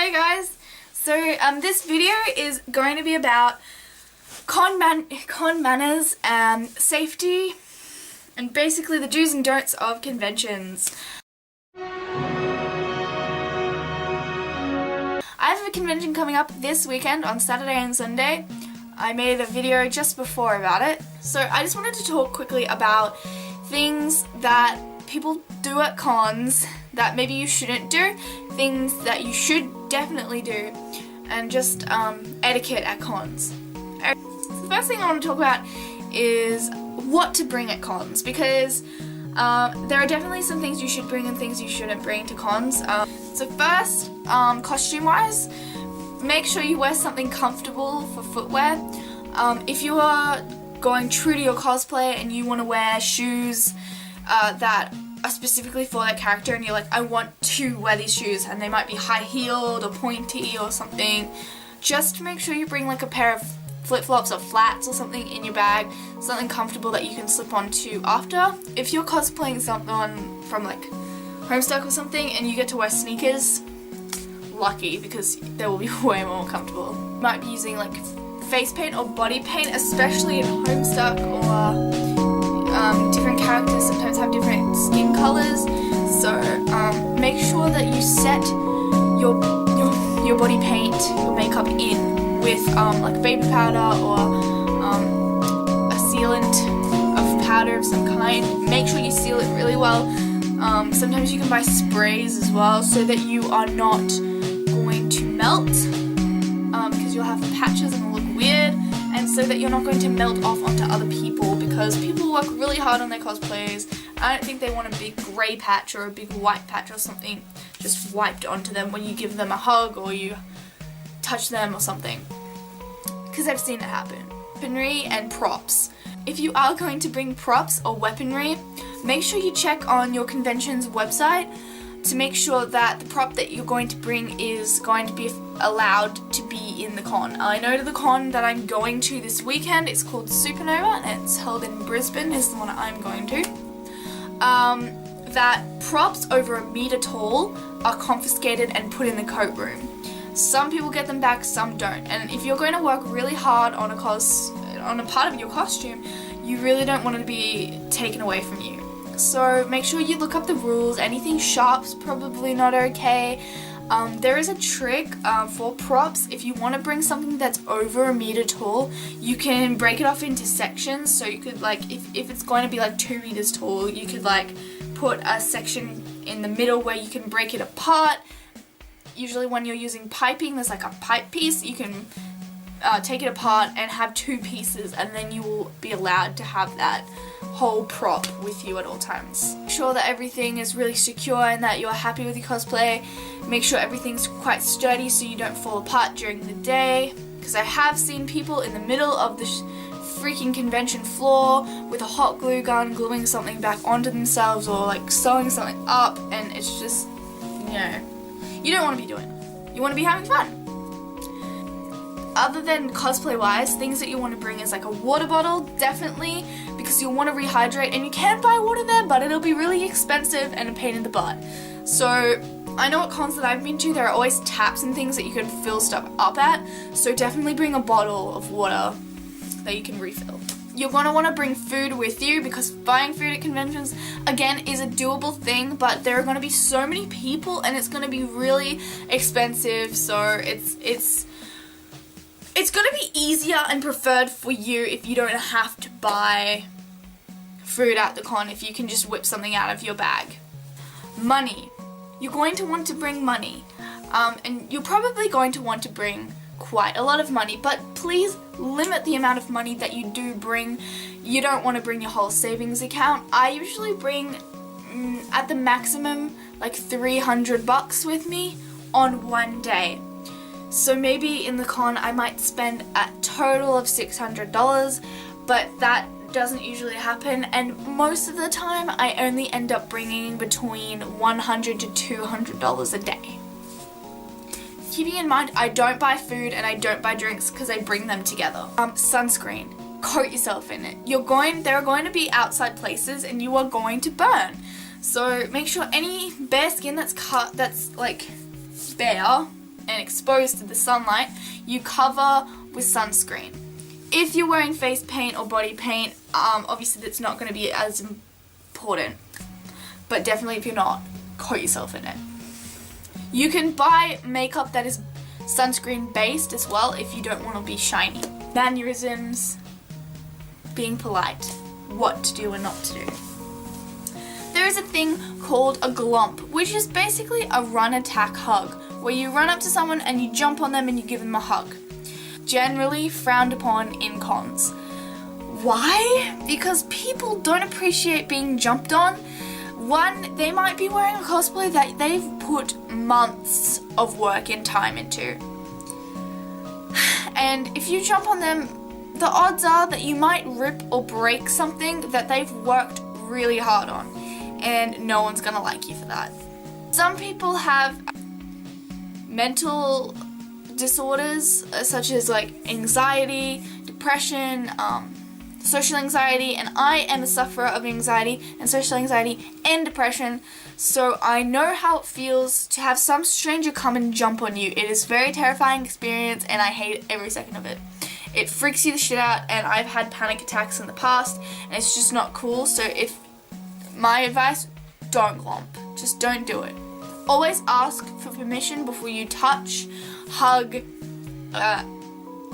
Hey guys! So this video is going to be about con manners and safety and basically the do's and don'ts of conventions. I have a convention coming up this weekend on Saturday and Sunday. I made a video just before about it. So I just wanted to talk quickly about things that people do at cons that maybe you shouldn't do, things that you should definitely do, and just etiquette at cons. So the first thing I want to talk about is what to bring at cons, because there are definitely some things you should bring and things you shouldn't bring to cons. So first, costume-wise, make sure you wear something comfortable for footwear. If you are going true to your cosplay and you want to wear shoes that are specifically for that character and you're like, I want to wear these shoes, and they might be high-heeled or pointy or something, just make sure you bring like a pair of flip-flops or flats or something in your bag, something comfortable that you can slip onto after. If you're cosplaying someone from like Homestuck or something and you get to wear sneakers, lucky, because they will be way more comfortable. You might be using like face paint or body paint, especially in Homestuck, or different characters sometimes have different skin colors, so make sure that you set your body paint, your makeup in with like baby powder or a sealant of powder of some kind. Make sure you seal it really well. Sometimes you can buy sprays as well so that you are not going to melt, because you'll have patches and it'll look weird, and so that you're not going to melt off onto other people, because people work really hard on their cosplays. I don't think they want a big grey patch or a big white patch or something just wiped onto them when you give them a hug or you touch them or something, because I've seen it happen. Weaponry and props. If you are going to bring props or weaponry, make sure you check on your convention's website to make sure that the prop that you're going to bring is going to be allowed to be in the con. I know the con that I'm going to this weekend, it's called Supernova and it's held in Brisbane, is the one I'm going to. That props over 1 meter tall are confiscated and put in the coat room. Some people get them back, some don't. And if you're going to work really hard on a part of your costume, you really don't want it to be taken away from you. So make sure you look up the rules. Anything sharp's probably not okay. There is a trick for props. If you want to bring something that's over 1 meter tall, you can break it off into sections. So you could, like, if it's going to be like 2 meters tall, you could like put a section in the middle where you can break it apart. Usually when you're using piping, there's like a pipe piece. You can take it apart and have 2 pieces, and then you will be allowed to have that whole prop with you at all times. Make sure that everything is really secure and that you're happy with your cosplay. Make sure everything's quite sturdy so you don't fall apart during the day, because I have seen people in the middle of the freaking convention floor with a hot glue gun gluing something back onto themselves or like sewing something up, and it's just, you know, you don't want to be doing it. You want to be having fun. Other than cosplay wise, things that you want to bring is like a water bottle, definitely, because you'll want to rehydrate, and you can buy water there, but it'll be really expensive and a pain in the butt. So I know at cons that I've been to, there are always taps and things that you can fill stuff up at, so definitely bring a bottle of water that you can refill. You're going to want to bring food with you, because buying food at conventions, again, is a doable thing, but there are going to be so many people and it's going to be really expensive, so it's going to be easier and preferred for you if you don't have to buy food at the con, if you can just whip something out of your bag. Money. You're going to want to bring money, and you're probably going to want to bring quite a lot of money, but please limit the amount of money that you do bring. You don't want to bring your whole savings account. I usually bring at the maximum like $300 with me on one day. So maybe in the con I might spend a total of $600, but that doesn't usually happen, and most of the time I only end up bringing between $100 to $200 a day. Keeping in mind, I don't buy food and I don't buy drinks because I bring them together. Sunscreen. Coat yourself in it. There are going to be outside places and you are going to burn. So make sure any bare skin that's like bare and exposed to the sunlight, you cover with sunscreen. If you're wearing face paint or body paint, obviously that's not going to be as important, but definitely if you're not, coat yourself in it. You can buy makeup that is sunscreen based as well if you don't want to be shiny. Mannerisms, being polite, what to do and not to do. There is a thing called a glomp, which is basically a run attack hug, where you run up to someone and you jump on them and you give them a hug. Generally frowned upon in cons. Why? Because people don't appreciate being jumped on. One, they might be wearing a cosplay that they've put months of work and time into. And if you jump on them, the odds are that you might rip or break something that they've worked really hard on. And no one's gonna like you for that. Some people have mental disorders such as like anxiety, depression, social anxiety, and I am a sufferer of anxiety and social anxiety and depression, so I know how it feels to have some stranger come and jump on you. It is a very terrifying experience and I hate every second of it. It freaks you the shit out, and I've had panic attacks in the past and it's just not cool. So if my advice, don't glomp. Just don't do it. Always ask for permission before you touch, hug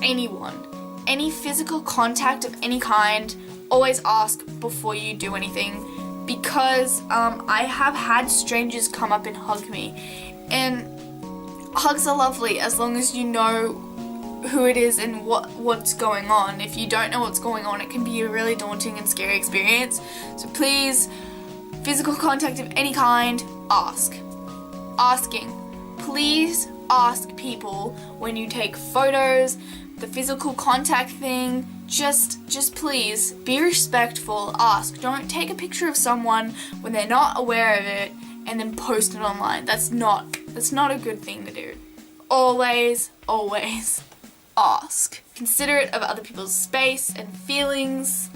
anyone. Any physical contact of any kind, always ask before you do anything, because I have had strangers come up and hug me, and hugs are lovely as long as you know who it is and what's going on. If you don't know what's going on, it can be a really daunting and scary experience. So please, physical contact of any kind, ask. Asking. Please ask people when you take photos, the physical contact thing, just please be respectful, ask. Don't take a picture of someone when they're not aware of it and then post it online. That's not a good thing to do. Always ask. Considerate of other people's space and feelings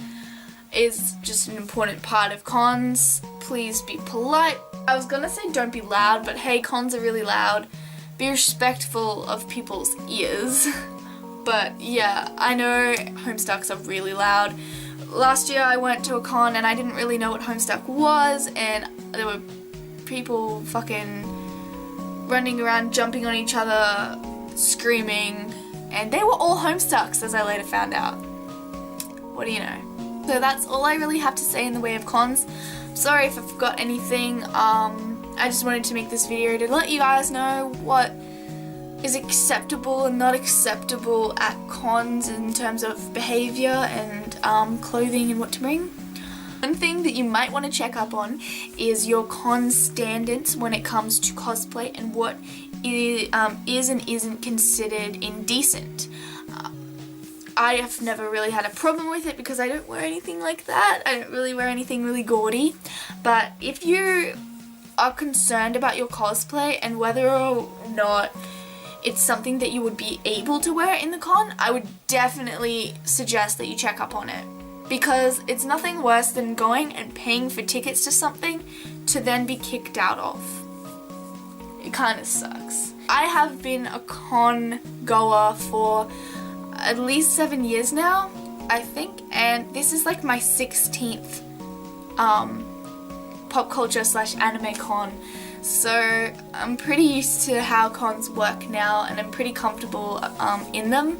is just an important part of cons. Please be polite. I was gonna say don't be loud, but hey, cons are really loud. Be respectful of people's ears. But yeah, I know Homestucks are really loud. Last year I went to a con and I didn't really know what Homestuck was, and there were people fucking running around, jumping on each other, screaming, and they were all Homestucks, as I later found out. What do you know? So that's all I really have to say in the way of cons. Sorry if I forgot anything. I just wanted to make this video to let you guys know what is acceptable and not acceptable at cons in terms of behavior and clothing and what to bring. One thing that you might want to check up on is your con standards when it comes to cosplay and what is and isn't considered indecent. I have never really had a problem with it because I don't wear anything like that. I don't really wear anything really gaudy. But if you are concerned about your cosplay and whether or not it's something that you would be able to wear in the con, I would definitely suggest that you check up on it. Because it's nothing worse than going and paying for tickets to something to then be kicked out of. It kind of sucks. I have been a con goer for at least 7 years now, I think, and this is like my 16th pop culture / anime con. So I'm pretty used to how cons work now, and I'm pretty comfortable in them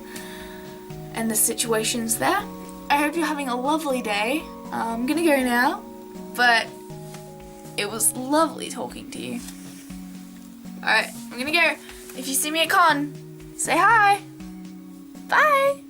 and the situations there. I hope you're having a lovely day. I'm gonna go now, but it was lovely talking to you. Alright, I'm gonna go. If you see me at con, say hi. Bye!